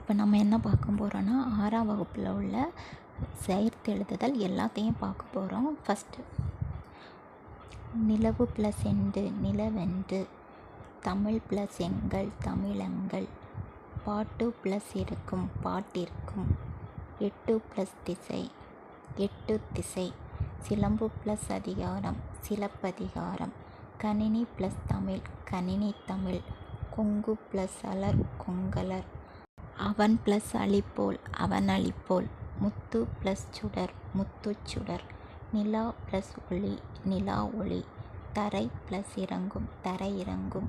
இப்போ நம்ம என்ன பார்க்க போகிறோன்னா 6ஆம் வகுப்பில் உள்ள சேர்த்தெழுதுதல் எல்லாத்தையும் பார்க்க போகிறோம். ஃபஸ்ட்டு நிலவு ப்ளஸ் எண்டு நிலவெண்டு, தமிழ் ப்ளஸ் எங்கள் தமிழங்கள், பாட்டு ப்ளஸ் இருக்கும் பாட்டிற்கும், எட்டு ப்ளஸ் திசை எட்டு திசை, சிலம்பு ப்ளஸ் அதிகாரம் சிலப்பதிகாரம், கணினி ப்ளஸ் தமிழ் கணினி தமிழ், கொங்கு ப்ளஸ் அலர் கொங்கலர், அவன் ப்ளஸ் அழிப்போல் அவன் அழிப்போல், முத்து ப்ளஸ் சுடர் முத்துச்சுடர், நிலா ப்ளஸ் ஒளி நிலா ஒளி, தரை ப்ளஸ் இறங்கும் தரை இறங்கும்,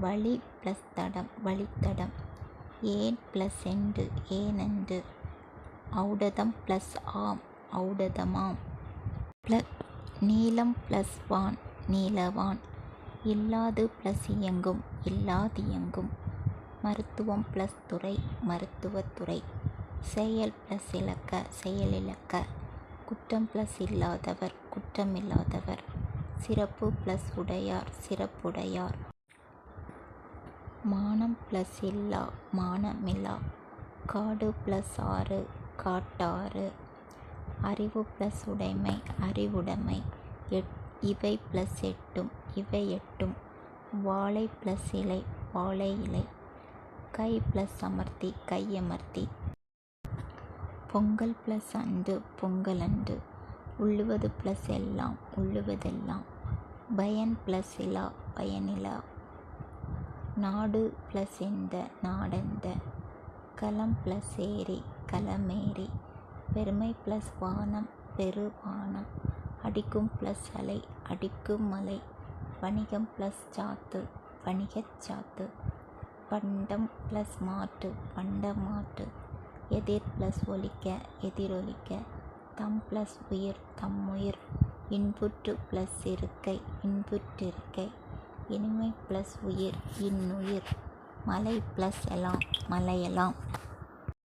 வழி ப்ளஸ் தடம் வழித்தடம், ஏன் ப்ளஸ் எண்டு ஏனெண்டு, ஔடதம் ப்ளஸ் ஆம் ஔடதமாம், நீலம் ப்ளஸ் வான் நீலவான், இல்லாது ப்ளஸ் இயங்கும் இல்லாதியங்கும், மருத்துவம் ப்ளஸ் துறை மருத்துவத்துறை, செயல் ப்ளஸ் இலக்க செயலிலக்க, குற்றம் ப்ளஸ் இல்லாதவர் குற்றமில்லாதவர், சிறப்பு ப்ளஸ் உடையார் சிறப்புடையார், மானம் ப்ளஸ் இல்லா மானமில்லா, காடு ப்ளஸ் ஆறு காட்டாறு, அறிவு ப்ளஸ் உடைமை அறிவுடைமை, இவை ப்ளஸ் எட்டும் இவை எட்டும், வாழை ப்ளஸ் இலை வாழை இலை, கை ப்ளஸ் அமர்த்தி கையமர்த்தி, பொங்கல் ப்ளஸ் அண்டு பொங்கலண்டு, உள்ளுவது ப்ளஸ் எல்லாம் உள்ளுவதெல்லாம், பயன் ப்ளஸ் இலா பயனிலா, நாடு ப்ளஸ் எந்த நாடெந்த, களம் ப்ளஸ் ஏரி களமேரி, பெருமை ப்ளஸ் வானம் பெருவானம், அடிக்கும் ப்ளஸ் அலை அடிக்கும் மலை, வணிகம் ப்ளஸ் சாத்து வணிகச் சாத்து, பண்டம் ப்ளஸ் மாட்டு பண்டமாட்டு, எதிர் ப்ளஸ் ஒலிக்க எதிரொலிக்க, தம் ப்ளஸ் உயிர் தம்முயிர், இன்புற்று ப்ளஸ் இருக்கை இன்புற்றிருக்கை, இனிமை ப்ளஸ் உயிர் இன்னுயிர், மலை ப்ளஸ் எலாம் மலையெல்லாம்.